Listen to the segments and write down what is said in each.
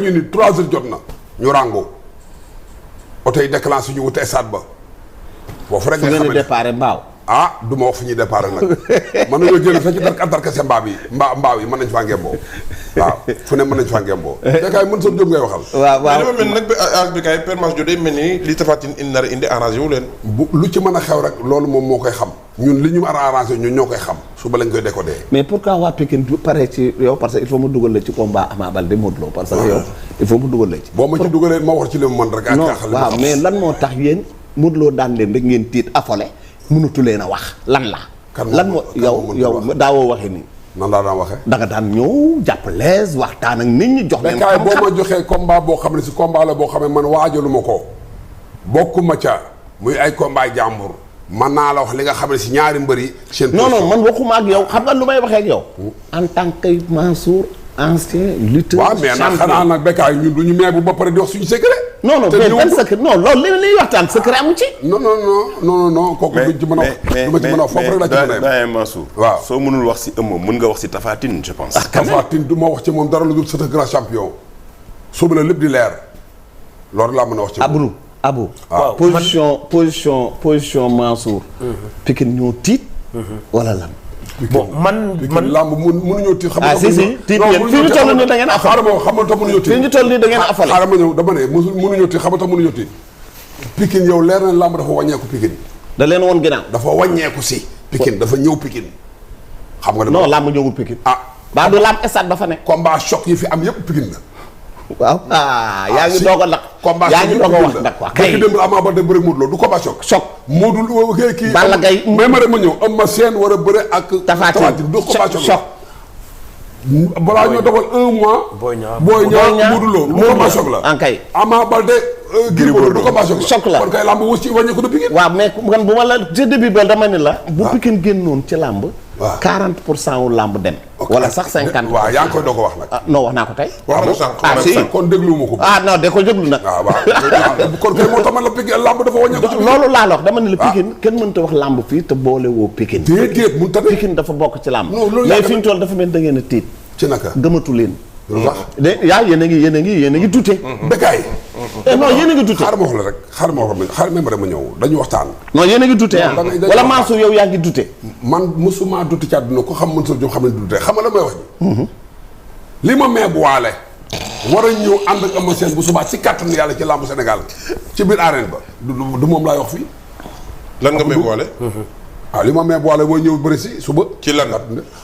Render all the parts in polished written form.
ñu ni 3 heures jot na ñu ràngoo oto yi déclenché ñu wute stade ba foofu rek nga xam ne départ mbaaw du ma wax fi ñuy départ nag mën nañoo jël fekk darkase mbaaw yi mën nañ faa ngemboo waaw fu ne mën nañ faa ngemboo Bécaye mën sa jóg ngay waxal waaw mais dama mel nag ak Bécaye Père Mass Diop day mel ni li Tapha Tine indi nar a indi arrangé wu leen bu lu ci mën a xew rek loolu moom moo koy xam ñun li ñu war a arrangé ñun ñoo koy xam suba lañ koy décoder. mais pourquoi waa Pikine du pare ci yow parce que il faut mu dugal la ci combat Ama Baldé Modou Lo parce que yow il faut mu dugal la ci boo ma ci dugalee ma wax ci li mu mën rek ak xale waaw mais lan moo tax yéen Modou Lo daan leen rek ngeen tiit affolé mënatu leen a wax lan la lan moo yow daawoo waxee nii nan laa daan waxee da nga daan ñëw jàpp lees waxtaan ak nit ñi jox leen Bécaye boo ma joxee combat boo xam ne si combat la boo xam ne man waajalu ma ko bokkuma ca muy ay combat jàmbur man naa la wax li nga xam ne si ñaari mbër yi seen non man waxuma ak yow xam nga lu may waxee ak yow en tant que Mansour ancien lutteur waaw mais nag xanaa nag Bécaye ñun du ñu meebu ba pare di wax suñu secret non mais ban secret non loolu li ñuy waxtaan secret amu ci non kooku duñ ci mën a wax du ma ci mën a wax foofu rek la ci mën a yem Mansour waaw soo mënul wax si ëmm mën nga wax si Tapha Tine je pense Tapha Tine du ma wax ci moom dara lu dul c'est un grand champion suba la lépp di leer loolu laa mën a wax ci Abou position Mansour Pikine ñoo tiit wala lan bon man lamb mënuñoo tiit xam nga si tiit yéen fii ñu toll nii da ngeen affaire xam nga tax mënuñoo tiit fii ñu toll nii da ngeen affaire xaaral ma ñëw dama ne mënuñoo tiit xam nga tax mënuñoo tiit Pikine yow leer na lamb dafa wàññeeku Pikine da leen woon ginnaaw dafa wàññeeku si Pikine dafa ñëw Pikine xam nga non lamb ñëwul Pikine baa du lamb stade ba fa nekk combat choc yi fi am yëpp Pikine la waaw yaa ngi doog a naq combat yaa ngi doog a wax nag waa kay dem Ama Baldé bëre Modou Lo du combat choc Modou Lo kii Balla Gaye mais ma rek ma ñëw Eumeu Sène war a bëre ak Tapha Tine du combat choc balaa ñoo dogal 1 mois Boy Niang Modou Lo du combat choc la ankay Ama Baldé Gris Bordeaux du combat choc la kon kay lamb wës ci wàññi ko du Pikine waaw mais man bu ma la ci début ba dama ne la bu Pikine génnoon ci lamb 40% wu lamb dem wala sax 50%. waaw yaa ngi koy doog a wax nag. non wax naa ko tey. wax na sànq si kon dégluwuma ko. non de ko déglu nag. waaw kon kay moo tax man la Pikine lamb dafa wàññeeku. loolu laa la wax dama ne la Pikine kenn mënta wax lamb fii te boole woo Pikine. déedéet mënut a Pikine dafa bokk ci lamb. non loolu mais fi ñu toll dafa mel da ngeen a tiit. ci naka gëmatu leen. lu tax yéen a ngi dute. Bécaye. non yéen a ngi dute. xaaral ma wax la rek xaaral ma ma ñëw dañu waxtaan. non yéen a ngi dute wala Mansour yow yaa ngi dute. man mosuma dute ci àdduna ko xam Mansour Diop xam ne dute xam nga la may wax ji. li ma mee bu waale. war a ñëw ànd ak Eumeu Sène bu subaa ci kàttanu yàlla ci làmbu Sénégal ci biir arène ba du moom laay wax fii. lan nga may boole. li ma mee boole mooy ñëw bëri si suba. ci lan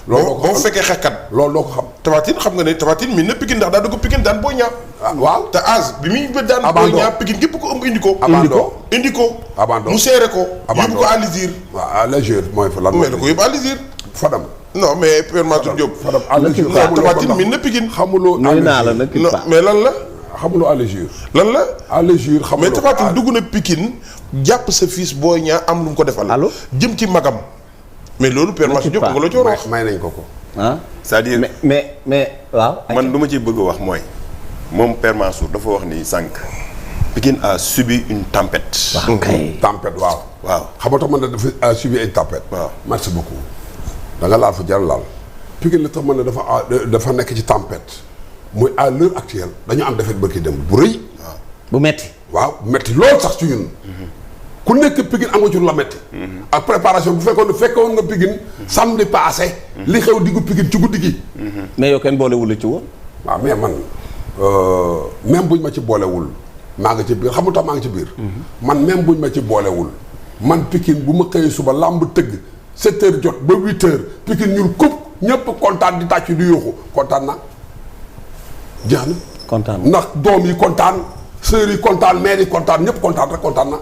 loolu doo ko boo fekkee xekkat. loolu doo ko xam. Tapha Tine xam nga ne Tapha Tine mi na Pikine ndax daa dugg Pikine daan Boy Niang. waaw te âge bi muy daan Boy Niang Pikine gépp ko ëmb indi ko. indi ko. mu seere ko. yóbbu ko à l'usure. waaw à l'usure mooy fa lan. mais da ko yóbbu à l'usure. Fadam. non mais Père Mansour Diop. Fadam à l'usure Tapha Tine mi na Pikine. xamuloo nuyu naa la nag mais lan la. xamuloo à l'usure. lan la. à l'usure xamuloo mais Tapha Tine dugg na Pikine jàpp sa fils Boy Niang am lu mu ko defal. allo jëm ci magam. mais loolu Père Mansour Diop nga la ci war a wax. may nañ ko ko. c'est-à-dire mais waaw. man lu ma ci bëgg a wax mooy moom Père Mansour dafa wax ni sànq. Pikine a subi une tempête. waaw kay tempête waaw. xam nga tax man dafa a subi une tempête. waaw merci beaucoup. da nga laal fa jar laal. Pikine la tax man dafa nekk ci tempête. muy à l'heure actuelle dañu am defet bërki dem bu rëy. bu metti waaw bu metti loolu sax ci ñun. ku nekk Pikine am nga ci lu la metti ak préparation bu fekkoon nga Pikine samedi passé. li xew diggu Pikine ci guddi gi. mais yow kenn boolewul la ci woon. waaw mais man même buñ ma ci boolewul maa nga ci biir xam nga tax maa ngi ci biir. man même buñ ma ci boolewul man Pikine bu ma xëyee suba làmb tëgg 7 heures jot ba 8 heures Pikine ñun kub ñëpp kontaan di tàcc di yuuxu kontaan na jeex na. kontaan ndax doom yi kontaan sœurs yi kontaan mère yi kontaan ñëpp kontaan rek kontaan na.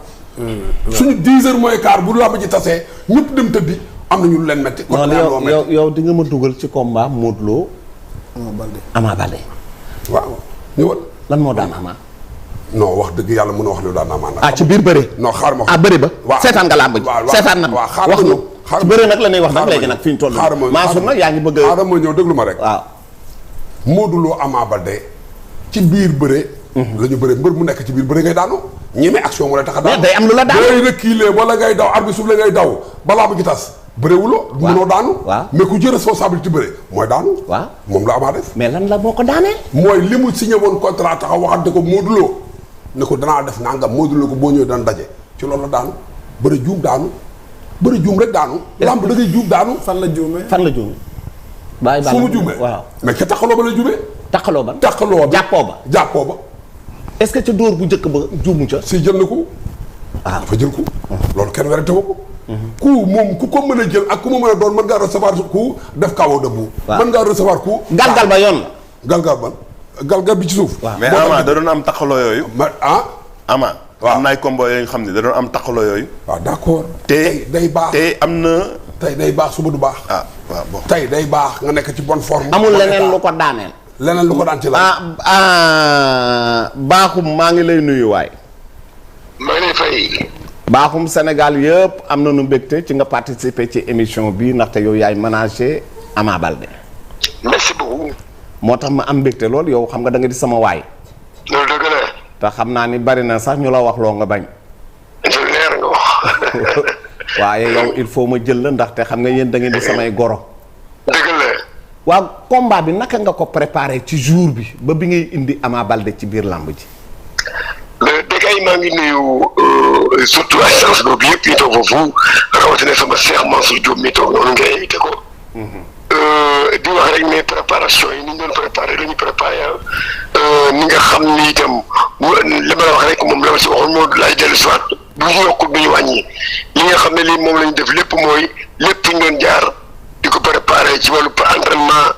suñu 10 heures moins quart bu làmb ji tasee ñëpp dem tëddi am na ñu leen metti. kon yow di nga ma dugal ci combat Modou Lo. Ama Baldé. waaw ñëwal. lan moo daan Ama. non wax dëgg yàlla mën a wax lu daan Ama nag. ci biir bëre. non xaar ma. bëre ba. waaw seetaan nga làmb ji. seetaan na waaw xaar wax ma nu xaar ci bëre nag la ñuy wax nag léegi nag fi ñu toll. xaar ma Mansour nag yaa ngi bëgg a. xaaral ma ñëw déglu ma rek. waaw. Modou Lo Ama Baldé ci biir bëre. la ñu bëre mbër mu nekk ci biir bëre ngay daanu. ñeme action mu la tax a daanu. day am lu la daanu. booy reculer wala ngay daw arbitre suuf la ngay daw balaa bu gi tas bëreewuloo. waaw mënoo daanu. waaw mais ku jël responsabilité bëre mooy daanu. waaw moom la Ama def. mais lan la moo ko daaneel. mooy li mu signé woon contrat taxaw waxante ko Modou Lo ne ko danaa def nangam Modou Lo ko boo ñëwee dana daje ci loolu la daanu bëri juum daanu bëri juum rek daanu. lamb da ngay juum daanu. fan la juumee. bàyyi fu mu juumee waaw. mais ca taxaloo ba la juumee. taxaloo ba. taxaloo ba jàppoo ba. est-ce que ca dóor bu njëkk ba juumu ca. si jël na ko. ah dafa jël ko. loolu kenn werante wu ko. ku moom ku ko mën a jël ak ku mu mën a doon mën ngaa recevoir ku def kawo debout. waaw mën ngaa recevoir ku. galgal ba yoon la. galgal bi ci suuf. waaw mais Ama da doon am taxaloo yooyu. Ama. waaw am na ay combat yooyu nga xam ne da doon am taxaloo yooyu. waaw d'accord. te day baax te am na. tey day baax suba du baax. ah waaw bon. tey day baax nga nekk ci bonne forme. amul leneen lu ko daaneel. leneen lu ko daan ci la. baaxum maa ngi lay nuyu waay. maa ngi lay fay. baaxum Sénégal yëpp am na nu mbégte ci nga participer ci émission bi ndaxte yow yaay manager Ama Baldé. merci beaucoup. moo tax ma am mbégte lool yow xam nga da nga di sama waay. loolu dëgg la. te xam naa ni bari na sax ñu la wax loo nga bañ. leer nga wax. waaye yow il faut ma jël la ndaxte xam nga yéen da ngeen di samay goro. dëgg la. waaw combat bi naka nga ko préparé ci jour bi ba bi ngay indi Ama Baldé ci biir làmb ji. dëgg ay maa ngi nuyu surtout assistance boobu yëpp ñu toog foofu rawatina sama Cheikh Mansour Diop mi toog noonu nga invité ko. di wax rek ne préparation yi ni ñu doon préparé la ñu préparé ni nga xam ni itam li ma la wax rek moom la ma si waxoon moo laay dellu si waat bu ñu yokkul bu ñu wàññi li nga xam ne lii moom la ñu def lépp mooy lépp ñu doon jaar di ko préparé ci wàllu entraînement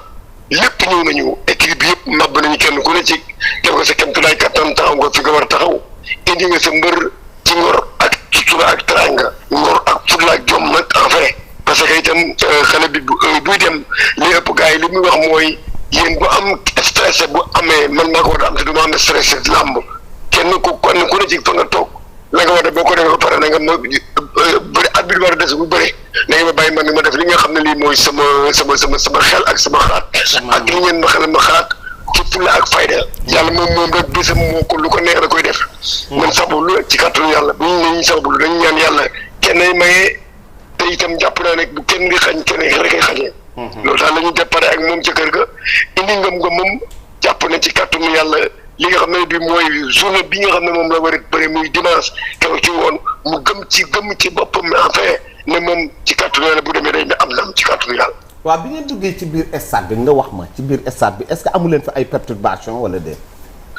lépp ñëw nañu équipe bi yëpp màbb nañu kenn ku ne ci def nga sa kéemtulaay kattan taxaw nga fi nga war a taxaw indi nga sa mbër ci ngor ak sutura ak teranga ngor ak fulla ak jom nag en vrai parce que itam xale bi buy dem li ëpp gars yi li muy wax mooy yéen bu am stressé bu amee man maa ko war a am te du ma am stressé làmb kenn ku ne ci fa nga toog la nga war a def boo ko defee ba pare na nga ma bëri at bi war a des bu bëri na nga ma bàyyi man ma def li nga xam ne lii mooy sama xel ak sama xalaat ak li ngeen ma xel ma xalaat ci fulla ak fayda yàlla moom rek bésam moo ko lu ko neex da koy def man sabablu ci kàttanu yàlla bu ñu ne ñu sabablu dañu ñaan yàlla kenn ay mayee te itam jàpp naa ne bu kenn di xañ kenn rek ay xañee loolu daal la ñu déparé ak moom ca kër ga indi ngëm-ngëmam jàpp ne ci kàttanu yàlla li nga xam ne bi mooy journée bi nga xam ne moom la war a bëri muy dimanche keroog ci woon mu gëm ci boppam enfin ne moom ci kàttanu yàlla bu demee day am ndam ci kàttanu yàlla. waaw bi ngeen duggee ci biir stade bi nga wax ma ci biir stade bi est-ce que amu leen fa ay perturbation wala déet.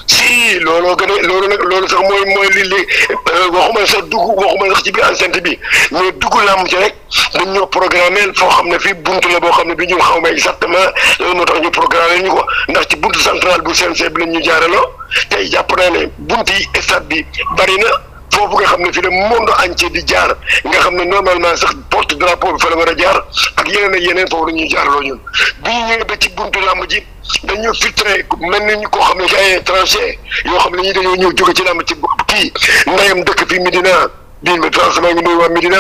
si looloo gën a loolu sax mooy li waxuma sax ci biir enceinte bi mais dugg làmb ci rek dañ ñoo programmé foo xam ne fii buntu la boo xam ne bi ñu xaw ma exactement loolu moo tax ñu programmé ñu ko ndax ci buntu central bu CNG bi lañ ñu jaaraloo tey jàpp naa ne buntu yi stade bi bari na foofu nga xam ne fii le monde entier di jaar nga xam ne normalement sax porte drapeau bi fa la war a jaar ak yeneen ak yeneen foofu la ñuy jaaraloo ñun bi ñu ñëwee ba ci buntu làmb ji dañoo filtré mel ni ñu koo xam ne ci ay étranger yoo xam ne ñi dañoo ñëw jóge ci làmb ci kii ndeyam dëkk fii Medina bii ba transement ngi nuyu waa Medina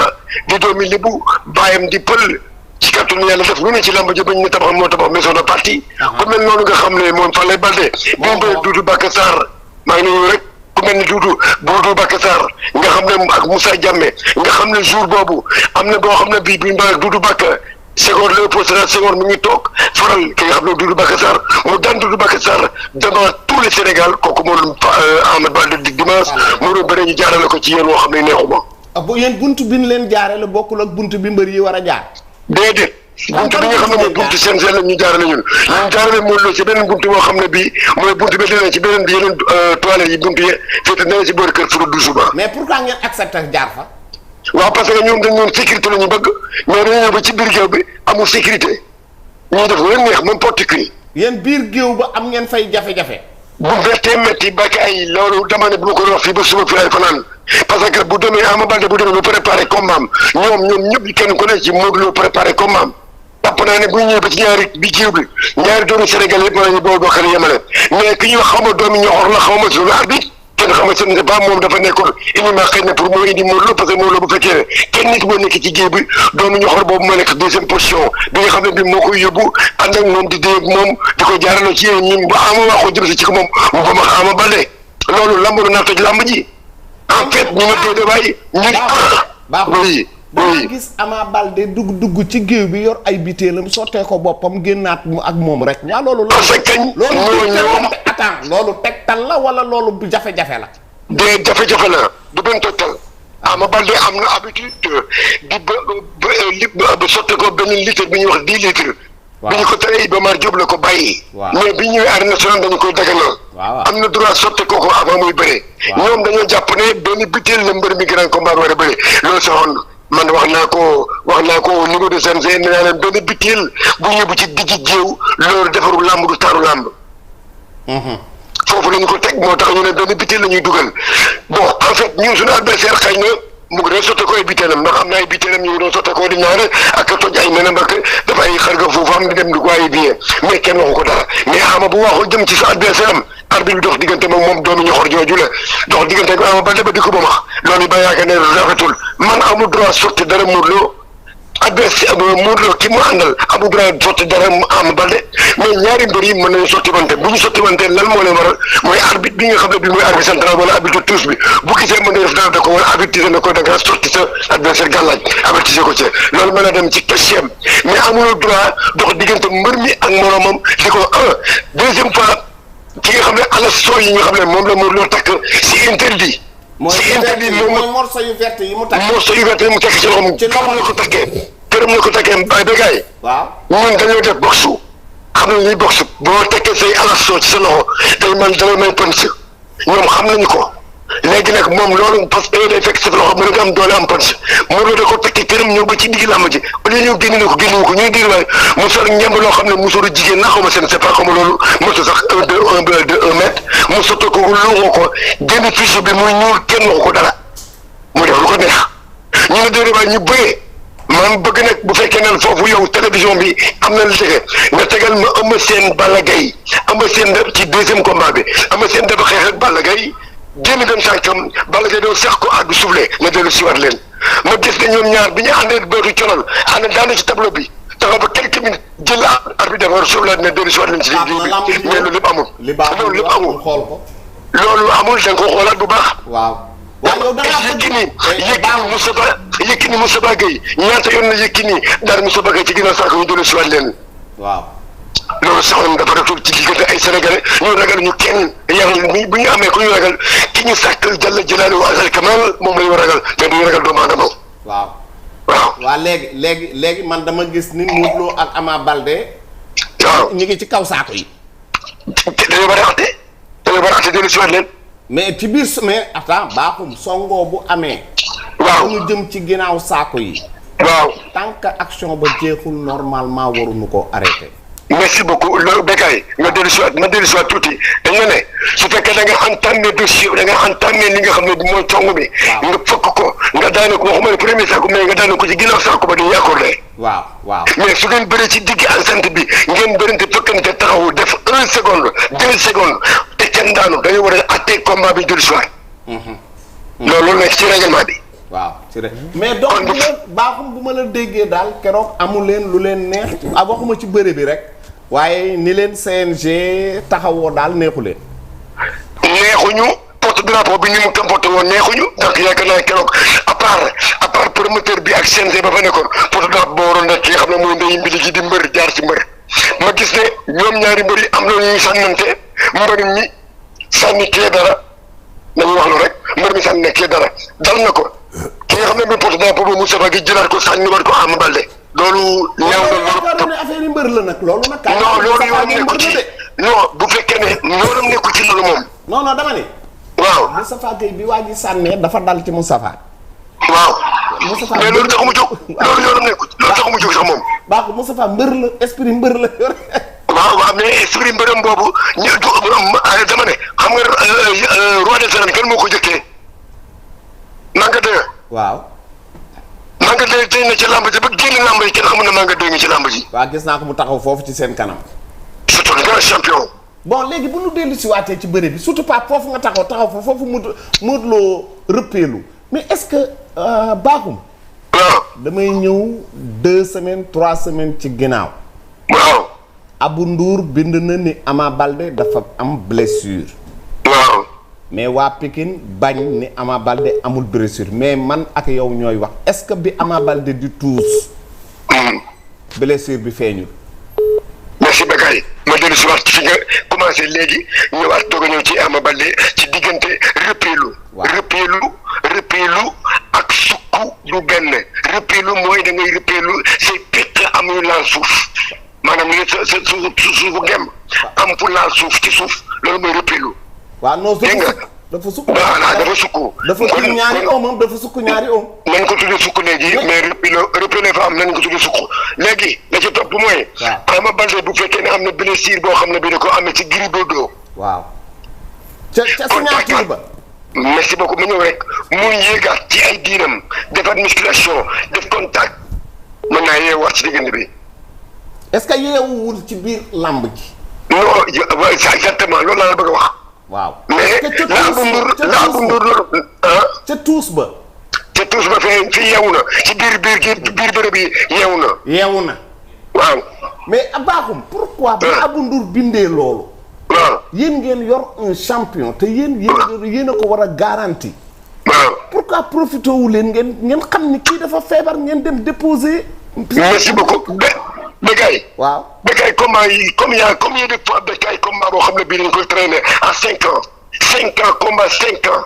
di doomi Lebu baayam di pël ci kàttanu yàlla def lu ne ci làmb ji bañ ne tabax moo tabax maison de parti ku mel noonu nga xam ne moom Falaye Baldé bi mu bëre Doudou Baka Sarr maa ngi nuyu rek ku mel ni Doudou Baka Sarr nga xam ne ak Moussa Diame nga xam ne jour boobu am na boo xam ne bii bi mu ak Doudou Baka Senghor Léopold Sédar Senghor mi ngi toog faral ki nga xam ne Doudou Baka Sarr mu daan Doudou Baka Sarr devant tout le Sénégal kooku moom Ama Baldé di dimanche mu doon bëre ñu jaarale ko ci yéen woo xam ne neexuma. ah bu yéen buntu bi ñu leen jaarale bokkul ak buntu bi mbër yi war a jaar. déedéet. buntu bi nga xam ne mooy buntu CNG la ñu jaarale ñun. ñu jaarale Modou Lo ci beneen buntu boo xam ne bii mooy buntu bi dina ci beneen yeneen toilettes yi buntu yi féete na ci boori kër Furu Doussouba. mais pourquoi ngeen accepté jaar fa. waaw parce que ñoom dañu sécurité la ñu bëgg mais dañu ñëw ba ci biir géew bi amul sécurité ñuy def lu leen neex même porte qui. yéen biir géew ba am ngeen fay jafe-jafe. bu méttee métti ba ay loolu dama ne bu ma ko wax fii ba suba fii ay fanaan parce que bu demee Ama Baldé bu demee ba préparé combat am ñoom ñëpp kenn ku ne ci Modou Lo préparé combat am jàpp naa ne bu ñu ñëwee ba ci ñaari bi géew bi ñaari doomi Sénégal yëpp mën nañu boo bokkale yemale mais ki ñuy wax xaw ma doomi ñoxor la xaw ma suñu arbitre kenn xam nga ce n'est pas moom dafa nekkoon uniquement xëy na pour moo indi Modou Lo parce que Modou Lo bu fekkee kenn nit moo nekk ci géew bi doomu ñoxor boobu moo nekk deuxième position bi nga xam ne bi moo koy yóbbu ànd ak moom di dee moom di ko jaarale ci yéen ñi ba Ama waxoo jëm si ci ko moom mu ba ma Ama Baldé loolu lamb naa toj lamb ji en fait ñu ma déedéet waaye ñu baaxul danga gis Ama Baldé dugg ci géew bi yor ay bitéelam sottee ko boppam génnaat mu ak moom rek waa loolu loolu tegtal la wala loolu du jafe-jafe la de jafe-jafe la du benn tegtal Ama Baldé am na habitude di ba sotte ko benn litre bi ñuy wax 10 litres bi ñu ko tere Iba Mar Diop la ko bàyyi mais bi ñëwee arène nationale dañu koy daganal am na droit sotte kooku avant muy bëre ñoom dañoo jàpp ne benn bitéel la mbër mi grand combat war a bëre loolu saxoon man wax naa ko au niveau de CNG nee naa leen benn bitéel bu ñëw ci diggi jéew loolu defaru làmb du taaru làmb foofu la ñu ko teg moo tax ñu ne benn bitéel la ñuy dugal bon en fait ñun suñu adversaire xëy na mu ngi doon sotte ko ay bitéelam ndax am na ay bitéelam ñu ngi doon sotte ko di ñaare ak toj ay nenam ak dafa ay xarga foofu am di dem di ko ay bien mais kenn waxu ko dara mais Ama bu waxul jëm ci sa adversaire am arbitre bi dox diggante moom doomu ñoxor jooju la dox diggante ak Ama Baldé ba di ko ba max loolu ba yaakaar ne rafetul man amul droit sotti dara Modou Lo adversaire Modou Lo ki mu àndal amul droit sotti dara Ama Baldé mais ñaari mbër yi mën nañu sotti wante bu ñu sotti wante lan moo leen waral mooy arbitre bi nga xam ne bi mooy arbitre central wala arbitre tous bi bu gisee mën nga def dara da ko wala avertir na ko da nga sotti sa adversaire gàllaaj avertir ko ci loolu mën a dem ci question mais amuloo droit dox diggante mbër mi ak moromam di ko deuxième fois ki nga xam ne alasto yi nga xam ne moom la Modou Lo takk si interdit si interdit moom morceau yu vert yi mu takk ci loxoom këram la ko takkee bay bégaay ñun dañoo def boxu xam nañ ñuy boxe boo tekkee say alasto ci sa loxo day may punch ñoom xam nañu ko léegi nag moom loolu parce que day fekk sa loxo mën nga am doole am punch Modou Lo da ko tekkee këram ñëw ba ci digg làmb ji au lieu ñëw génne ko ñuy digg waaye mu sol ñemb loo xam ne musóoru jigéen na xaw ma seen c'est pas comme loolu mosu sax 1 mètre mu sotti ko luuxoo ko génn fiche bi muy ñuul kenn waxu ko dara mu def lu ko neex ñu ne déedéet waaye ñu bëree man bëgg nag bu fekkee ne foofu yow télévision bi am na lu tege nga tegal ma Eumeu Sène Balla Gaye Eumeu Sène ci deuxième combat bi Eumeu Sène dafa xeex ak Balla Gaye génn dem tànkam Balla Gaye doon sax ko àgg soufflé nga dellu siwaat leen ma gis ne ñoom ñaar bi ñu àndee bootu colal ànd daanu ci tableau bi taxaw ba quelques minutes jël arbitre dafa war a soufflé ne dellu siwaat leen ci ligne bi mais loolu lépp amul loolu lépp amul loolu amul da nga ko xoolaat bu baax waaw yow da Yékini Moustapha Gueye ñaata yoon na Yékini daal Moustapha Gueye ci ginnaaw saako ñu dellu siwaat leen loolu saxoon dafa rafetlu ci diggante ay sénégalais ñu ragal ñu kenn yàlla ni bu ñu amee ku ñu ragal ki ñu sàkk jalla jalaaluhu wa azal kamal moom la ñu ragal mais du ñu ragal doomu aadama. waaw léegi man dama gis ni Modou Lo ak Ama Baldé. waaw ñu ngi ci kaw saako yi. dañoo war a àtte dellu si waat leen. mais ci biir mais attends baaxum songoo bu amee. waaw ñu jëm ci ginnaaw saako yi. waaw tant que action ba jeexul normalement waruñu ko arrêté. merci beaucoup loolu béykat nga dellu si waat tuuti dañ nga ne su fekkee da nga entamé dossier da nga entamé li nga xam ne mooy cong bi. nga fëkk ko nga daane ko waxuma ne premier saako mais nga daane ko ci ginnaaw saako ba di yaakaar waaw mais su ngeen bëree ci digg enceinte bi ngeen bërinte fëkkante taxawu def 1 seconde 2 secondes te kenn daanu dañu war a atte combat bi dellu si waat. loolu nekk ci règlement bi. waaw c'est vrai mais donc baaxum bu ma la déggee daal keroog amu leen lu leen neex waxuma ci bëre bi rek waaye ni leen CNG taxawoo daal neexu leen. neexuñu porte drapeau bi ni mu comporté woon neexuñu donc yaakaar naa keroog à part promoteur bi ak CNG ba fa nekkoon porte drapeau boo waroon rek ki nga xam ne mooy ndeyu mbili ji di mbër jaar ci mbër ma gis ne ñoom ñaari mbër yi am na ñuy sànnante mbër mi sànni kii dara nañu wax lu rek mbër mi sànni kii dara dal na ko. ki nga xam ne mooy porte drapeau boobu Moustapha Gueye jëlaat ko sànni war ko Ama Baldé loolu. ñaaw na loolu affaire yi mbër la nag loolu nag. non loolu yoonam nekku ci non bu fekkee ne yoonam nekku ci loolu moom. non dama ne. waaw Moustapha Gueye bi waa ji sànnee dafa dal ci Moustapha. waaw. mais loolu taxu mu jóg loolu yoonam nekku ci loolu taxu mu jóg sax moom. baax Moustapha mbër la esprit mbër la yor. waaw mais esprit mbërëm boobu ñu dama ne xam nga roi des arènes kenn moo ko jëkkee. Manga 2. waaw. Manga 2 tey na ci làmb ji ba génn làmb yi kenn xamul ne Manga 2 ngi ci làmb ji. waaw gis naa ko mu taxaw foofu ci seen kanam. c'est un grand champion. bon léegi bu ñu dellu si waatee ci bëre bi surtout pas foofu nga taxaw foofu Modou Lo rëppeelu mais est-ce que baaxum. waaw damay ñëw 2 semaines 3 semaines ci ginnaaw. waaw. Abou Ndour bind na ni Ama Baldé dafa am blessure. waaw. mais waa Pikine bañ ni Ama Baldé amul blessure mais man ak yow ñooy wax est-ce que bi Ama Baldé di tuus blessure bi feeñul. merci Bakay ma dellu si waat fi nga commencé léegi ñëwaat doog a ñëw ci Ama Baldé ci diggante rëppeelu. waaw rëppeelu ak sukku du benn rëppeelu mooy da ngay rëppeelu say picc amul laal suuf maanaam li sa suufu gem am fu laal suuf ci suuf loolu mooy rëppeelu. waaw non dégg nga dafa sukk dafa sukk. dafa sukk ñaari om dafa sukk ñaari om. nañ ko tuddee sukk léegi mais rëppeelu fa am nañ ko tuddee sukk léegi la ci topp mooy. waaw Ama Baldé bu fekkee ne am na blessure boo xam ne bii da ko amee ci Gris Bordeaux. waaw ca signature ba. merci beaucoup ma ñëw rek muy yéegaat ci ay diinam defaat musculation def contact mën naa yeewaat ci diggante bi. est-ce que yeewuwul ci biir làmb ji. non exactement loolu laa la bëgg a wax. waaw mais laabu ndur ca tuus ba. ca tuus ba fi yeewu na ci biir bërëb yi yeewu na. waaw. mais Bakhoum pourquoi ba Abou Ndour bindee loolu. waaw yéen ngeen yor un champion te yéen a ko war a garanti. waaw pourquoi profité wu leen ngeen xam ni kii dafa feebar ngeen dem déposer. merci beaucoup Bécaye. waaw Bécaye combat yi combien de fois Bécaye combat boo xam ne bii dañ koy traîner à 5 ans. 5 ans combat 5 ans.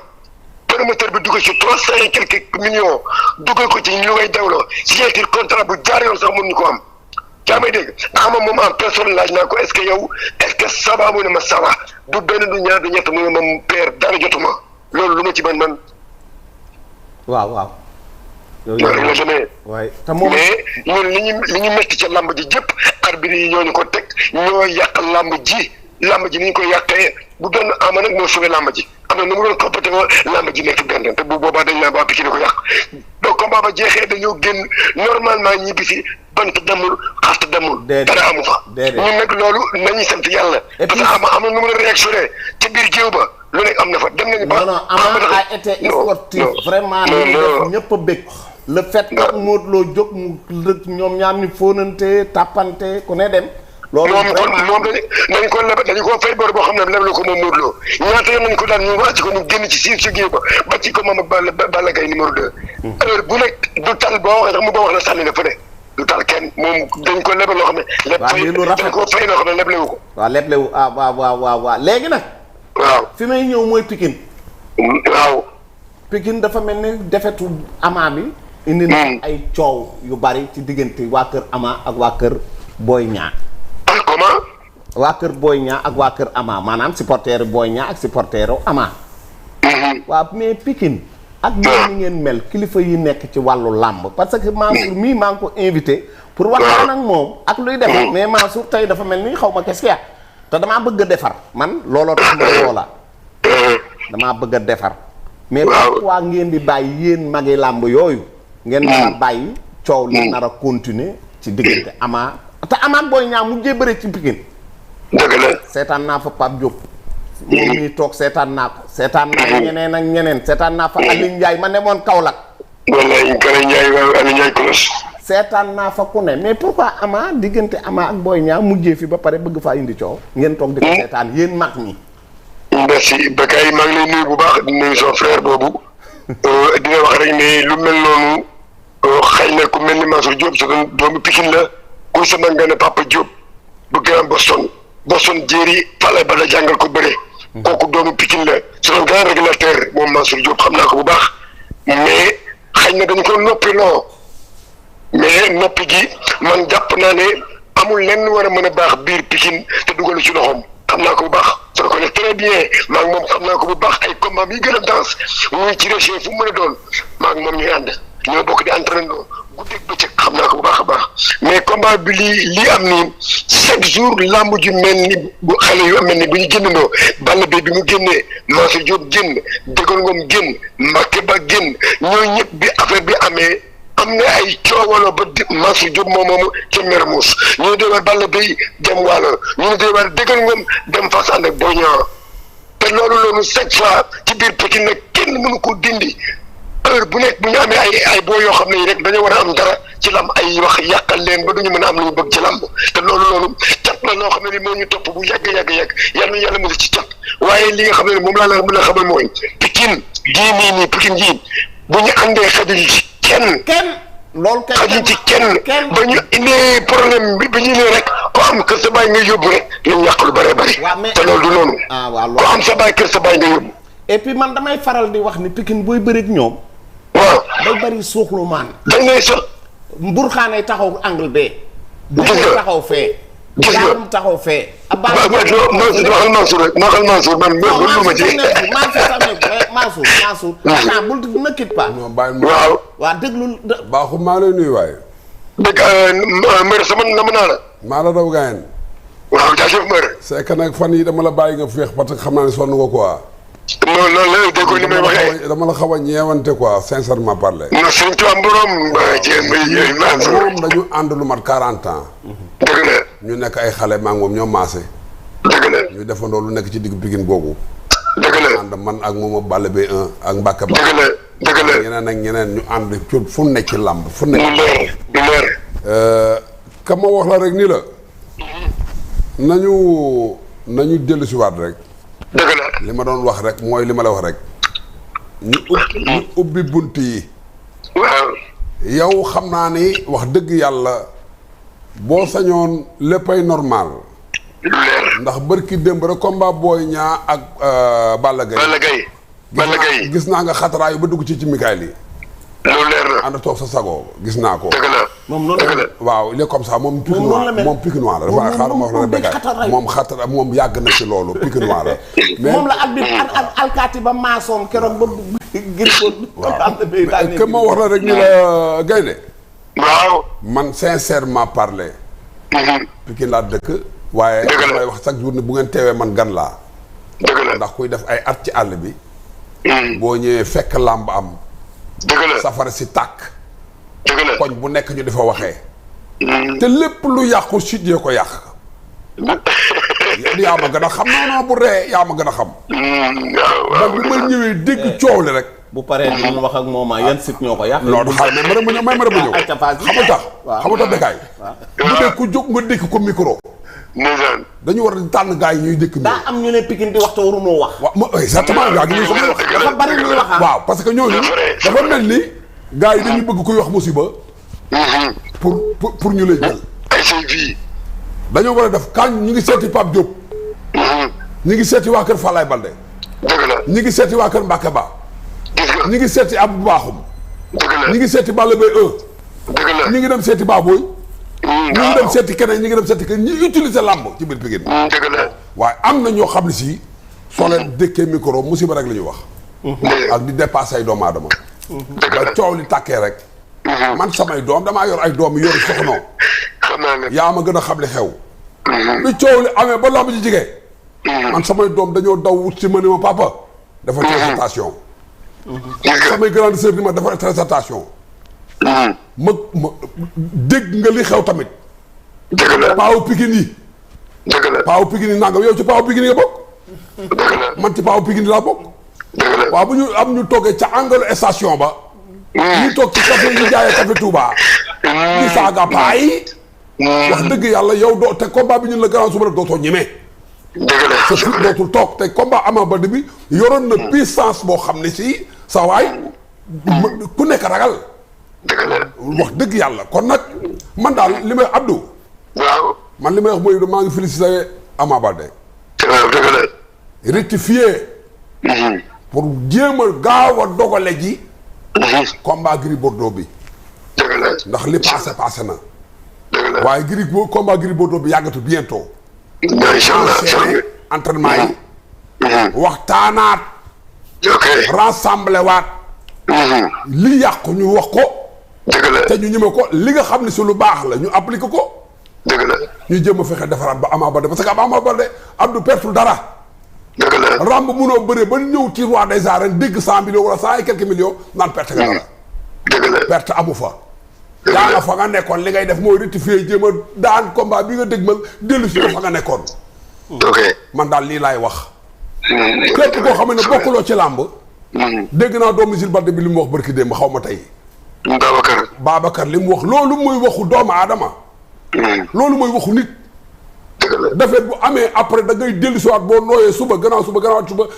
promoteur bi dugal ci 300 et quelques millions dugal ko ci ñu ngay dawloo signature contrat bu jaar yoon sax mënuñu ko am. yaa may dégg Ama moom en personne laaj naa ko est-ce que yow est-ce que ça va mu ne ma ça va du benn du ñaar du ñett mu ne ma père dara jotuma loolu lu ma ci man. waaw. loolu la demee. waaye te moom mais ñun li ñu métti ca lamb ji jëpp arbitre yi ñoo ñu ko teg ñoo yàq lamb ji ni ñu koy yàqee bu doon Ama nag moo sauvé lamb ji am na nu mu doon comporté lamb ji nekk benn te bu boobaa dañ naan waa Pikine ko yàq donc combat ba jeexee dañoo génn normalement ñibbi si bant demul xaft demul. dara amu fa. ñun nag loolu nañu sant yàlla. parce que am na nu mu doon réactionné ci biir géew ba lu nekk am na fa dem nañu ba. non Ama a été sportif vraiment li def ñëpp a bëgg. le fait que Modou Lo jóg mu ñoom ñaar ñu fóonante tàppante ku ne dem. loolu vraiment moom dañu ko leb dañu ko fay bor boo xam ne leblu ko moom Modou Lo ñaata yoon nañu ko daan ñu wàcc ko ñu génn ci si géew ba ci ko moom ak Balla Gaye numéro 2. alors bu nekk du tal boo waxee sax mu boo wax na sànni na fële du tal kenn moom dañ ko lebal loo xam ne. dañ ko fay loo xam ne leblewu ko. waaw leblewu waaw léegi nag. waaw fi may ñëw mooy Pikine. waaw. Pikine dafa mel ni defetu Ama bi. indi na ay coow yu bari ci diggante waa kër Ama ak waa kër Boy Niang. comment. waa kër Boy Niang ak waa kër Ama maanaam supporteru Boy Niang ak supporteru Ama. waaw mais Pikine ak ñoom ni ngeen mel kilifa yi nekk ci wàllu làmb parce que Mansour mii maa ngi ko invité. pour waxtaan ak moom ak luy defar. mais Mansour tey dafa mel ni xaw ma qu'est-ce qu'il y a te damaa bëgg a defar man looloo tax ma loola. damaa bëgg a defar. mais pourquoi ngeen di bàyyi yéen magi làmb yooyu. ngeen nar a bàyyi coow li nar a continuer ci diggante Ama te Ama ak Boy Niang mujjee bëre ci Pikine. dëgg la. seetaan naa fa Pape Diop. moom mii toog seetaan naa ko. seetaan naa ñeneen ak ñeneen seetaan naa fa Aliou Ndiaye ma demoon Kaolack. wallaay Aliou Ndiaye waaw Aliou Ndiaye Kolos. seetaan naa fa ku ne mais pourquoi Ama diggante Ama ak Boy Niang mujjee fi ba pare bëgg faa indi coow. ngeen toog di ko seetaan yéen mag ñi. merci Bakay maa ngi lay nuyu bu baax di nuyu son frère boobu. dina wax rek ne lu mel noonu xëy na ku mel ni Mansour Diop sa doomu Pikine la ku sama nga ne Papa Diop bu grand Boston jéeri fale ba la jàngal ko bëre kooku doomu Pikine la c'est un grand régulateur moom Mansour Diop xam naa ko bu baax mais xëy na dañu ko noppi loo mais noppi gi man jàpp naa ne amul lenn war a mën a baax biir Pikine te dugalu ci loxoom xam naa ko bu baax je le connais très bien maa ngi moom xam naa ko bu baax ay combat yi gën a danse muy ci région fu mu mën a doon maa ngi moom ñuy ànd ñoo bokk di entraîné guddeeg bëccëg xam naa ko bu baax a baax mais combat bi lii am nii chaque jour lamb ju mel ni bu xale yu mel ni bu ñu génnandoo Balla Gaye bi mu génnee Mansour Diop génn Dégol Ngom génn Mbacké Ba génn ñooy ñëpp bi affaire bi amee am na ay coowaloo ba Mansour Diop moomu ca Mermoz ñu ne déwér Balla Gaye dem Waalo ñu ne déwér Dégol Ngom dem Fass ànd ak Boy Niang te loolu chaque fois ci biir Pikine nag kenn mënu ko dindi heure bu nekk bu ñu amee ay boo yoo xam ne yi rek dañoo war a am dara ci lamb ay wax yàqal leen ba duñu mën a am lu ñu bëgg ci lamb te loolu cat la loo xam ne ni moo ñu topp bu yàgg yàlla na yàlla mos ci cat waaye li nga xam ne moom laa la mën a xamal mooy Pikine gii nii Pikine gii bu ñu àndee xajul ci kenn loolu kay xajul ci kenn ba ñu indee problème bi ba ñu ne rek ko am kër sa baay nga yóbbu rek ñu yàq lu bëree bëri te loolu du noonu ko am sa baay kër sa baay nga yóbbu et puis man damay faral di wax ni Pikine booy bëreeg ñoom waaw day bëri suuxlu maan dañ lay sax mburxaanay taxaw angle bee gis nga taxaw fee gis nga jaarum taxaw fee waxal Mansour rek waxal Mansour man mënu ma ci Mansour attends bul ne quitte pas waaw déglu baaxu maa lay nuyu waaye dëgg Mbër sama nama naa la maa la daw gaayen waaw jaajëf Mbër c'est que nag fan yi dama la bàyyi nga féex parce que xam naa ne sonn nga quoi non la déggoo ni may waxee dama la xaw a ñeewante quoi sincèrement parler non sëñ Tuubaa borom Mansour moom dañu ànd lu mat 40 ans dëgg la ñu nekk ay xale maa ngi moom ñoo maase dëgg la ñu defandoo lu nekk ci digg Pikine googu dëgg la ànd man ak moom a Balla Beye 1 ak Mbacke Ba dëgg la ñeneen ak ñeneen ñu ànd ci fu nekk ci làmb fu nekk du leer ka ma wax la rek ni la nañu dellu si waat rek dëgg la li ma doon wax rek mooy li ma la wax rek ñu ubbi bunt yi waaw yow xam naa ni wax dëgg yàlla boo sañoon léppay normal lu leer ndax bërki démb rek combat Boy Niang ak Balla Gaye gis naa nga xataraayu ba dugg ci Mikaël yi loolu leer na ànd toog sa sago gis naa ko dëgg la moom noonu la waaw il est comme ça moom Pikinois la dafa xaaral ma wax la béykat moom xatara moom yàgg na ci loolu Pikinois la mais moom la alkaati ba maasoon keroog ba gis ko que ma wax la rek ni la gaynde waaw man sincèrement parler Pikine laa dëkk waaye damay wax chaque jour ne bu ngeen teewee man gan laa dëgg la ndax kuy def ay at ci àll bi boo ñëwee fekk làmb am dëgg la safara si tàkk dëgg la koñ bu nekk ñu dafa waxee te lépp lu yàqu sud yee ko yàq yaa ma gën a xam non bu ree yaa ma gën a xam man bi ma ñëwee dégg coow li rek bu paree dinañ wax ak moom yan site ñoo ko yàq loolu xaaral mais ma ñëw xamul tax Bécaye bu dee ku jóg nga dékk ko micro dañu war a tànn gars yi ñuy dëkk mi daa am ñu ne Pikine di wax te warunoo wax waaw exactement gaa gi ñuy wax dafa bari ñuy wax waaw parce que ñooñu dafa mel ni gars yi dañuy bëgg kuy wax musiba pour ñu lay jël ay say vie dañoo war a def kañ ñu ngi seeti Pape Diop ñu ngi seeti waa kër Falaye Balde dëgg la ñu ngi seeti waa kër Mbacke Ba gis nga ñu ngi seeti Abou Bakhoum dëgg la ñu ngi seeti Balla Beye 1 dëgg la ñu ngi dem seeti Baboy ñu ngi dem seeti keneen ñu ngi dem seeti keneen ñi utiliser làmb ci biir Pikine dëgg la waaye am na ñoo xam ne si soo leen dëkkee micro musiba rek la ñuy wax ak di dépasser ay doomu aadama ba coow li tàkkee rek man samay doom damaa yor ay doom yoru soxnoo xam naa ne yaa ma gën a xam li xew bi coow li amee ba lamb ji jigee man samay doom dañoo daw wut si ma ni ma papa dafa très attention samay grande sœur ni ma dafa très attention ma dégg nga li xew tamit dëgg la paawu Pikine yi dëgg la paawu Pikine yi nangam yow ci paawu Pikine yi nga bokk dëgg la man ci paawu Pikine laa bokk dëgg la waaw bu ñu am ñu toggee ca angle station ba ñu toog ci café ñu jaayee café Touba di saaga paa yi wax dëgg yàlla yow doo te combat bi ñun la gannaaw suba rek dootoo ñemee dëgg la sa fit dootul toog te combat Ama Baldé bi yoroon na puissance boo xam ne si sa waay ku nekk ragal dëgg la wax dëgg yàlla kon nag man daal li may Abdou waaw man li may wax mooy maa ngi félicité Ama Baldé waaw dëgg la rectifier pour jéem a gaaw a dogale ji combat Gris Bordeaux bi dëgg la ndax li passé na dëgg la waaye combat Gris Bordeaux bi yàggatu bientôt incha allah entraînement yi waxtaanaat ok rassemblé waat li yàqu ñu wax ko dëgg la te ñu ñeme ko li nga xam ne si lu baax la ñu appliqué ko dëgg la ñu jéem a fexe defaraat ba Ama Baldé parce que Ama Baldé Abdou pertul dara dëgg la ramb munoo bëree ba ñëw ci roi des arènes dégg 100 millions wala 100 et quelques millions naan perte nga dara dëgg la perte amu fa yaa nga fa nga nekkoon li ngay def mooy rectifier jéem a daan combat bi nga dégmal dellu si fa nga nekkoon ok man daal lii laay wax képp koo xam ne bokkuloo ci làmb dégg naa doomu Jules Baldé bi li mu wax barki démb xaw ma tey. Babacar li mu wax loolu mooy waxu doomu aadama. loolu mooy waxu nit. defet bu amee après da ngay dellu siwaat boo nooyee suba gannaaw suba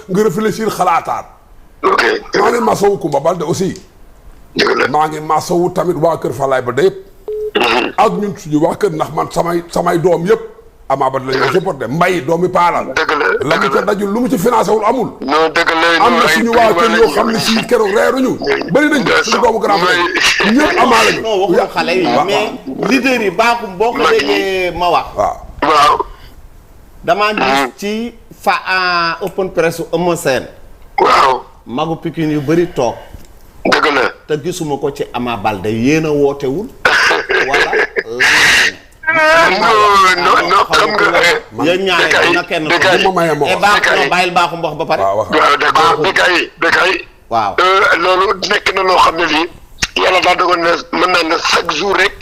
nga réfléchir xalaataat. maa ngi masawu Kumba Baldé aussi. maa ngi masawu tamit waa kër Falaye Baldé yëpp. ak ñun suñu waa kër ndax man samay doom yëpp. Ama Baldé la ñu supporté mbay doomi paala la mu ca dajul lu mu ci financé wul amul. non dëgg la am na suñu waa kër yoo xam ne si keroog reeruñu. bëri nañu suñu doomu grand frère ñëpp Ama lañu. non waxul xale yi mais leader yi baaxum boo ko déggee ma wax. waaw. damaa gis ci open press u Eumeu Sène. waaw. magu Pikine yu bëri toog. dëgg la. te gisuma ko ci Ama Baldé yéen a wootewul wala. non xam nga. yéen ñaareel dina kenn ko bàyyil baaxum wax ba pare. waaw d'accord Bécaye. waaw. loolu nekk na loo xam ne lii yàlla daa dogoon ne mën naa ne chaque jour rek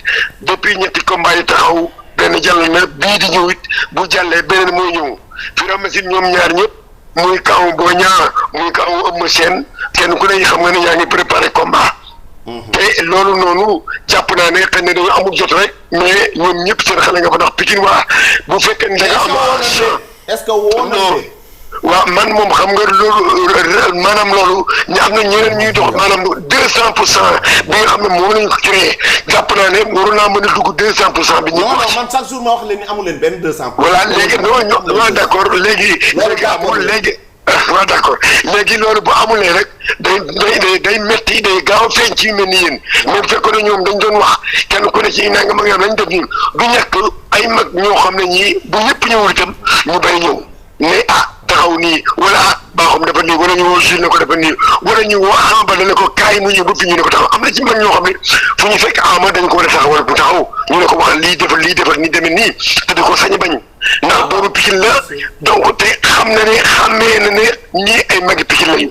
depuis ñetti combat yi taxaw benn jàll na bii di ñëw it bu jàllee beneen mooy ñëw fi ramassine ñoom ñaar ñëpp muy kaw Boy Niang muy kaw Eumeu Sène kenn ku ne xam nga ne yaa ngi préparé combat. te loolu noonu jàpp naa ne xëy na dañu amul jot rek mais ñoom ñëpp seen xale nga fa ndax Pikine waa bu fekkee ne da nga am. est-ce que woo nañ waaw man moom xam nga loolu maanaam loolu ñu am na ñeneen ñuy dox maanaam 200% bi nga xam ne moom lañu ko créé jàpp naa ne waroon naa mën a dugg 200% bi. ñu non man chaque jour ma wax leen ni amu leen benn 200%. voilà léegi non d'accord léegi. léegi amul léegi. waaw d'accord léegi loolu bu amulee rek day metti day gaaw a feeñ ci mel ni yéen mais bu fekkoon ne ñoom dañ doon wax kenn ku ne ci nangam ak yoon lañ def ñun du ñàkk ay mag ñoo xam ne ñii bu ñëpp ñëwul itam ñu bari ñëw mais taxaw nii wala baaxum dafa nii wala ñu woo Jules ne ko dafa nii wala ñu woo Ama Baldé ne ko kaay mu ñëw ba fi ñu ne ko taxaw am na ci mag ñoo xam ne fu ñu fekk Ama dañ ko war a taxawal bu taxaw ñu ne ko waxal lii defal nii demee nii te di ko sañ a bañ ndax boobu Pikine la donc te xam na ne xàmmee na ne ñii ay magi Pikine lañu.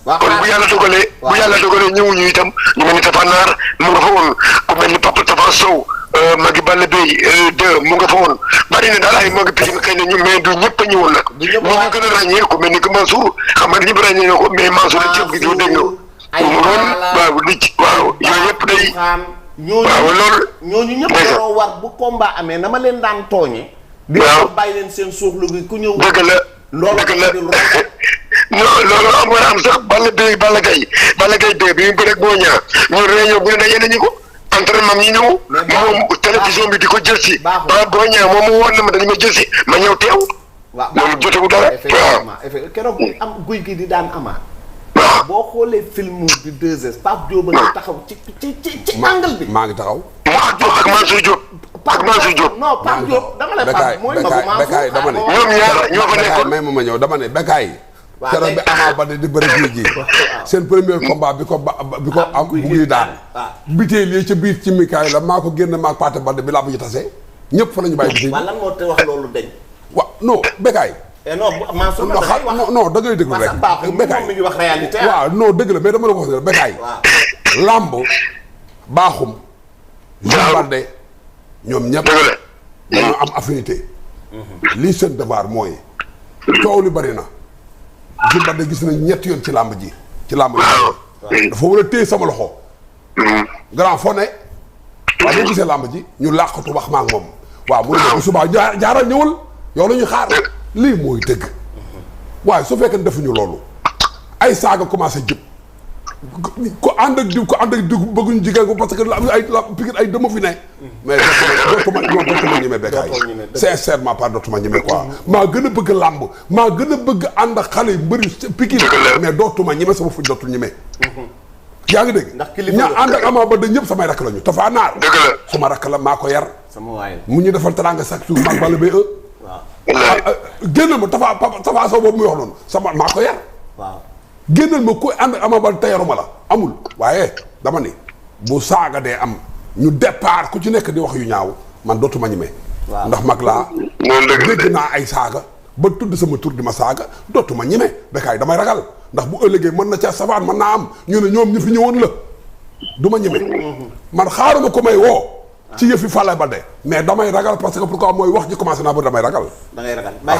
kon bu yàlla dogalee ñëwuñu itam ñu mel ni Tapha Nar mu nga fa woon ku mel ni Papa Tapha Sow magi Balla Beye 2 mu nga fa woon bari na daal ay magi Pikine xëy na ñu mais du ñëpp a ñëwoon nag. ñu gën a ràññee ku mel ni que Mansour xam nga ñëpp ràññee na ko mais Mansour la ceeb gi doo dégg nga. waaw yooyu yëpp day. waaw loolu. ñooñu ñëpp dañoo war bu combat amee na ma leen daan tooñe. waaw di bàyyi leen seen suuxlu gi ku ñëw. dëgg la non loolu am nga am sax Balla Gaye 2 bi mu bëreeg Boy Niang ñu réunion bu ne dajee nañu ko entraînement ñi ñëw moom télévision bi di ko jël si ba Boy Niang moom mu woon na ma dañu ma jël si ma ñëw teew. waaw loolu jotewu dara. effectivement keroog am guy gi di daan Ama. waaw boo xoolee film bi 2S Pape Diop a ngi taxaw ci angle bi. maa ngi taxaw. ak Mansour Diop. non Pape Diop dama lay Pape mooy Bécaye dama ne. ñoom ñaar ñoo fa nekkoon may ma ñëw dama ne Bécaye. keroog bi Ama Baldé di bëri guy gi. seen premier combat bi ko am bu guy daan. biteel yi ca biir ci mikaay la maa ko génn maa Pathé Baldé bi laa bu ñu tasee ñëpp fa la ñu bàyyi biteel. waaw lan moo te wax loolu dañ. waaw non Bécaye. non da ngay déglu rek. Bécaye mi ngi wax réalité. waaw non dëgg la mais dama la ko wax ne Bécaye. lamb baaxum. Jules Baldé ñoom ñëpp dañoo am affinité. lii seen devoir mooy coow li bari na. Jules Baldé gis nañ ñetti yoon ci làmb ji. dafa war a téye sama loxo. grand foo ne. waaw boo gisee làmb ji ñu làqatu wax ma ak moom. waaw mu ne ma bu subaa jaaral ñëwal yow la ñuy xaar lii mooy dëgg. waaye su fekkee defuñu loolu ay saaga commencé jub ko ànd ak diw bëgguñu jigéen ko parce que Pikine ay dama fi ne. mais dootuma ñeme Bécaye sincèrement pas dootuma ñeme quoi. maa gën a bëgg làmb maa gën a bëgg ànd ak xale yu mbëri Pikine mais dootuma ñeme sama fuñ dootul ñeme. yaa ngi dégg. ndax kilifa ñaa ànd ak Ama Baldé ñëpp samay rakk lañu Tapha Nar. dëgg la sama rakk la maa ko yar. sama waay mu ñu defal teraanga chaque jour maa Balla Beye génnal ma Tapha Sow boobu muy wax noonu sama maa ko yar. waaw génnal ma ku ànd ak Ama Baldé teyaruma la amul. waaye dama ni bu saaga dee am ñu départ ku ci nekk di wax yu ñaaw man dootuma ñeme. ndax mag laa. dégg naa ay saaga ba tudd sama tur di ma saaga dootuma ñeme Bécaye damay ragal ndax bu ëllëgee mën na ca savane mën naa am ñu ne ñoom ñu fi ñëwoon la du ma ñeme. man xaaruma ko may woo. ci yëfi Falaye Baldé mais damay ragal parce que pourquoi mooy wax ji commencé naa ba damay ragal. da ngay ragal mais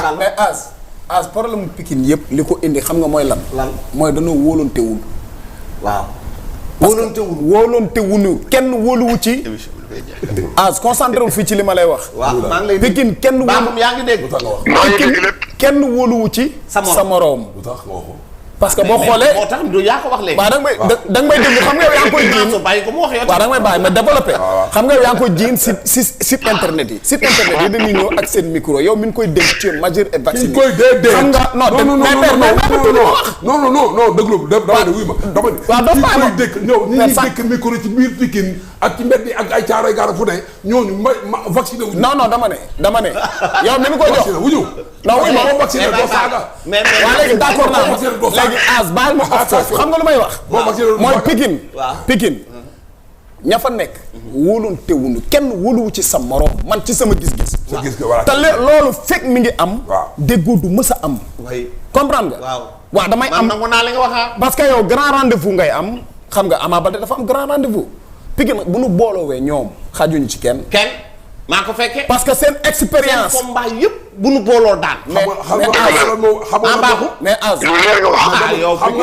as problème Pikine yëpp li ko indi xam nga mooy lan. mooy dañoo wóolantewul. waaw. wóolantewuñu kenn wóoluwu ci. as concentré wul fii ci li ma lay wax. waaw maa ngi lay dégg Pikine kenn wóolu. Bakhoum yaa ngi dégg. Pikine kenn wóoluwu ci. sa moroom. parce que boo xoolee moo tax du yaa ko wax léegi. waaw da nga may déglu xam nga yow yaa ngi koy jiin bàyyi ko mu wax yow. waaw da nga may bàyyi ma développé. xam nga yow yaa ngi koy jiin site internet yi. site internet yi dañuy ñëw ak seen micro yow mi ngi koy dégg ci majeur et vacciné. koy dee xam nga non déglu dama ne wuy ma dama ne. waaw doo koy dégg ñëw ñi ñuy dégg micro ci biir Pikine ak ci mbedd yi ak ay caaroy gaara fu ne ñooñu ma vacciné wuñu. non dama ne yow mi ngi koy jox vacciné wuñu. non wuy ma boo vacciné doo saaga. waaw léegi d'accord naa léegi as baal ma xam nga lu may wax. mooy Pikine ña fa nekk. wóolante wuñu kenn wóoluwu ci sa morom man ci sama gis-gis. te loolu fekk mi ngi am. déggoo du mës a am. comprendre nga. waaw damay am nangu naa li nga wax parce que yow grand rendez-vous ngay am xam nga Ama Baldé dafa am grand rendez-vous. Pikine bu nu booloowee ñoom xajuñu ci kenn. maa ko fekkee. parce que seen expérience seen combat yëpp bu nu booloo daan. mais as lu leer nga wax. yow xam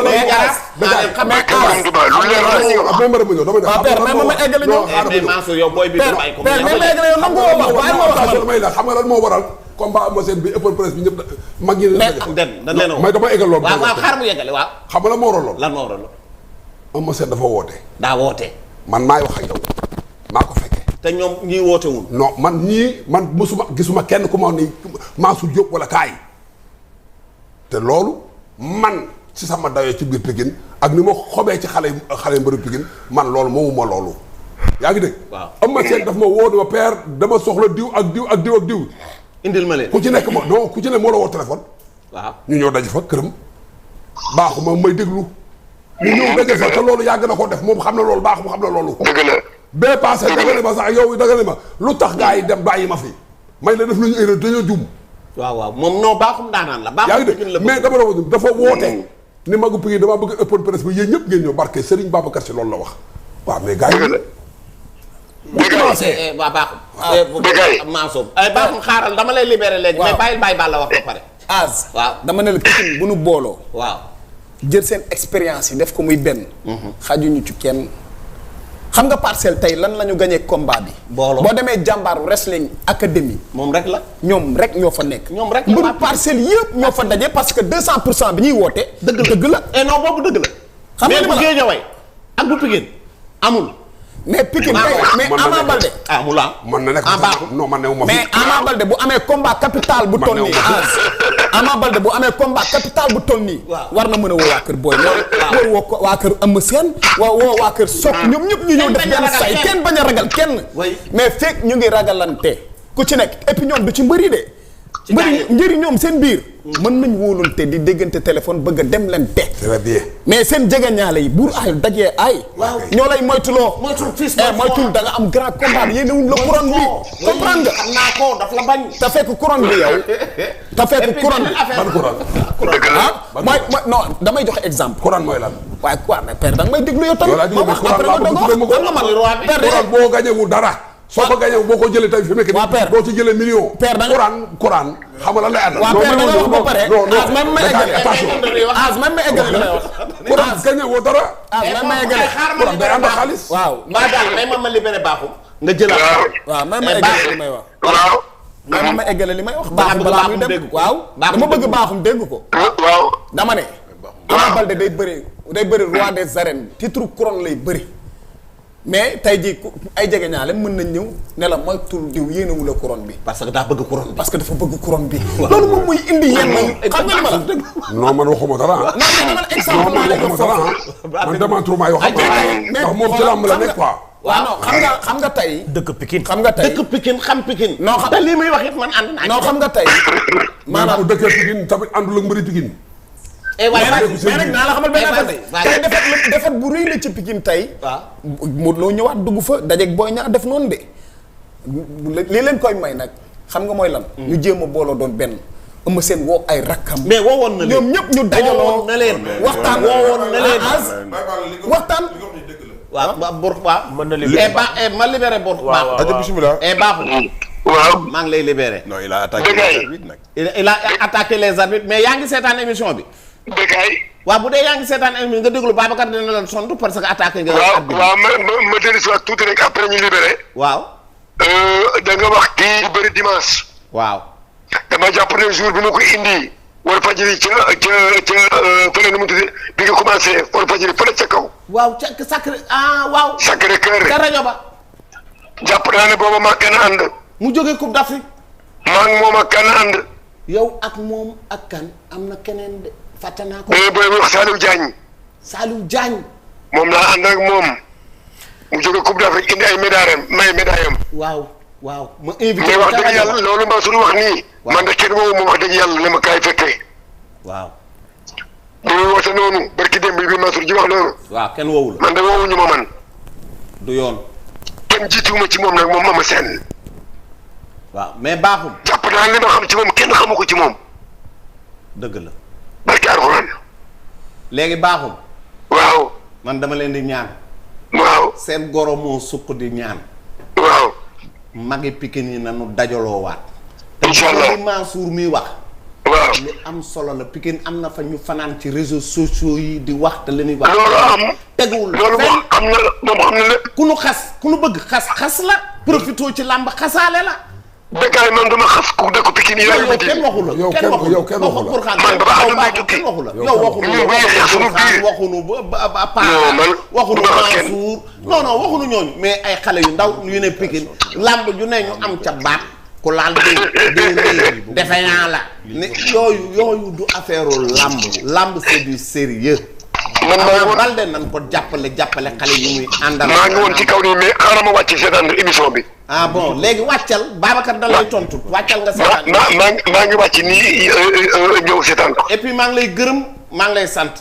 nga lan moo waral combat Eumeu Sène bi ëppal presse bi ñëpp mag ñi may dama eggal loolu. waaw xaar mu yeggale waaw. xam nga lan moo waral loolu. lan moo waral loolu. Eumeu Sène dafa woote. daa woote. man maay wax ak yow maa ko fekkee. te ñoom ñii woote wul. non man gisuma kenn ku ma ni Mansour Diop wala kaay te loolu man ci sama dayoo ci biir Pikine ak ni ma xobee ci xale mbëru Pikine man loolu moomuma loolu. yaa ngi dégg. waaw Eumeu Sène daf ma woo dama père dama soxla diw ak diw ak diw ak diw. indil ma leen ku ci nekk ku ci nekk moo la woo téléphone. waaw ñu ñëw daje fa këram baaxuma may déglu. ñu ñëw daje fa te loolu yàgg na ko def moom xam na loolu baaxuma xam na loolu. dëgg la. bee passé daga ne ma sax yow daga ne ma lu tax gaa yi dem bàyyi ma fi may la def nañu erreur dañoo jum. waaw moom non Bakhoum daanaan la. yaa ngi dégg mais dama doon dafa woote. ni magu Pikine damaa bëgg ëppoon presse bi yéen ñëpp ngeen ñëw barke Serigne Babacar Sy loolu la wax. waaw mais gars yi. bu commencé waaw Bakhoum. Mansour Bakhoum xaaral dama lay libéré léegi. mais bàyyil bàyyi Balla wax ba pare. waaw dama ne la Pikine bu nu booloo. waaw jël seen expérience yi def ko muy benn. xajuñu ci kenn. xam nga Parcelles tey lan la ñu gagné combat bi. boo demee jàmbaaru wrestling académie. moom rek la. ñoom rek ñoo fa nekk. ñoom rek mbëru Parcelles yëpp ñoo fa daje parce que 200% bi ñuy woote. dëgg la et non boobu dëgg la. xam nga li ma la mais bu Guédiawaye ak bu Pikine amul. mais Pikine mais Ama Baldé. amul man na nekk non man newuma fi. mais Ama Baldé bu amee combat capital bu toll nii. Ama Baldé bu amee combat capital bu toll nii. war na mën a woo waa kër Boy Niang woo waa kër Eumeu Sène woo waa kër Sokh ñoom ñëpp ñu ñëw def benn say kenn bañ a ragal kenn. mais fekk ñu ngi ragalante ku ci nekk et puis ñoom du ci mbëri de. mbëri ñoom seen biir. mën nañ wóolante di déggante téléphone bëgg a dem leen te. très bien. mais seen jegeñaale yi buur ay dajee ay. ñoo lay moytuloo. moytul da nga am grand combat yéen wuñ la couronne bi. comprendre nga. xam naa ko daf la bañ. te fekk couronne bi yow. te fekk couronne bi. ban couronne. mooy non damay joxe exemple. couronne mooy lan. waaye quoi mais père da nga may déglu yow tamit. couronne boo gañewul dara. soo ko gañee boo ko jëlee tey fi mu nekk nii boo ci jëlee million. père da nga Coran xam nga lan lay àndal. waaw père da nga wax ba pare. as même ma eggale attention. as même ma eggale li may wax. Coran gañee woo dara. as même ma eggale. Coran day ànd ak xaalis. waaw maa daal may ma libéré Bakhoum. nga jëlaat. waaw même ma eggale li may wax. waaw. même ma eggale li may wax. Bakhoum balaa muy dem waaw. dama bëgg Bakhoum dégg ko. waaw. dama ne. Ama Baldé day bëri roi des arènes titre couronne lay bëri. mais tey jii ay jegeñaale mën nañ ñëw ne la moytul diw yéenewu la couronne bi. parce que daa bëgg couronne bi. parce que dafa bëgg couronne bi. loolu moom muy indi yenn. xam nga li ma la. non man waxuma dara ah. non man exemple laa lay jox foofu. man demanturuma yoo xam ne ndax moom ci lamb la nekk quoi. waaw non xam nga tey. dëkk Pikine xam nga tey dëkk Pikine xam Pikine. non xam te lii muy wax it man ànd naa. non xam nga tey. maanaam bu dëkkee Pikine tamit àndul ak mbëri Pikine. mais nag naa la xamal benn affaire tey defet bu rëy la ci Pikine tey. waaw Modou Lo ñëwaat dugg fa dajeeg Boy Niang def noonu de. lii leen koy may nag xam nga mooy lan. ñu jéem a booloo doon benn. Eumeu Sène woo ay rakkam. mais woowoon na leen ñoom ñëpp ñu dajaloo na leen waxtaan woowoon na leen waxtaan. waaw Bour waaw. mën na libéré ma libéré Bour. waaw bismillah. Bakhoum. waaw. maa ngi lay libéré. non il a attaqué les arbitres nag. il a attaqué les arbitres mais yaa ngi seetaan émission bi. Bécaye. waaw bu dee yaa ngi seetaan émission nga déglu Babacar dina la sontu parce que attaqué nga. waaw waaw ma dellu si waat tuuti rek après ñu libéré. waaw. da nga wax kii bëri dimanche. waaw. dama jàpp ne jour bi ma ko indi. wala fajiri ca fële nu mu tuddee bi nga commencé wala fajiri fële ca kaw. waaw ca Sacré waaw. Sacré Cœur. ca rajo ba. jàpp naa ne booba maa kenn ànd. mu jógee Coupe d'Afrique. maa ngi moom ak kenn ànd. yow ak moom ak kan am na keneen de fàtte naa ko. mais booy wax Saliou Diagne. Saliou Diagne. moom laa ànd ak moom. mu jógee Coupe d'Afrique indi ay médailles am. waaw waaw ma invité. mais wax dëgg yàlla loolu mbaa suñu wax nii. man de kenn woowu ma wax dëgg yàlla ne ma kaay fekkee. waaw. bu ñu woote noonu barki démb bi Mansour ji wax loolu. waaw kenn woowu la. man de woowuñu ma man. du yoon. kenn jiituwuma ci moom nag moom Eumeu Sène. waaw mais baaxul. jàpp naa li ma xam ci moom kenn xamu ko ci moom. dëgg la. barki Alxuraan. léegi baaxul. waaw. man dama leen di ñaan. waaw. seen goro moo sukk di ñaan. waaw. magi Pikine yi nañu dajaloo waat. incha allah li Mansour mi wax. waaw. li am solo la Pikine am na fa ñu fanaan ci réseaux sociaux yi di wax te la ñuy wax. loolu am. teguwul loolu moom am na moom xam na lépp. ku nu xas ku nu bëgg xas la. profité ci làmb xasaale la. Bécaye man dama xas ku dëkk Pikine yi yow laa kenn waxu la. yow kenn waxu la. man ba àdduna tukki. kenn waxu la yow waxu ñun bu ñu xeex suñu biir. waxunu ba Paa. non man waxunu du ma xas kenn. Mansour non waxunu ñooñu mais ay xale yu ndaw yu ne Pikine làmb ju ne ñu am ca baat ku laal di defe naa la ne yooyu du affaire làmb c'est du sérieux. man maa ngi woon Balde nan ko jàppale xale yi muy àndal. maa ngi woon ci kaw nii mais xaaral ma wàcc seetaan émission bi. ah bon léegi wàccal Babacar da lay tontu wàccal nga seetaan. maa ngi wàcc nii ñëw seetaan ko. et puis maa ngi lay gërëm maa ngi lay sant.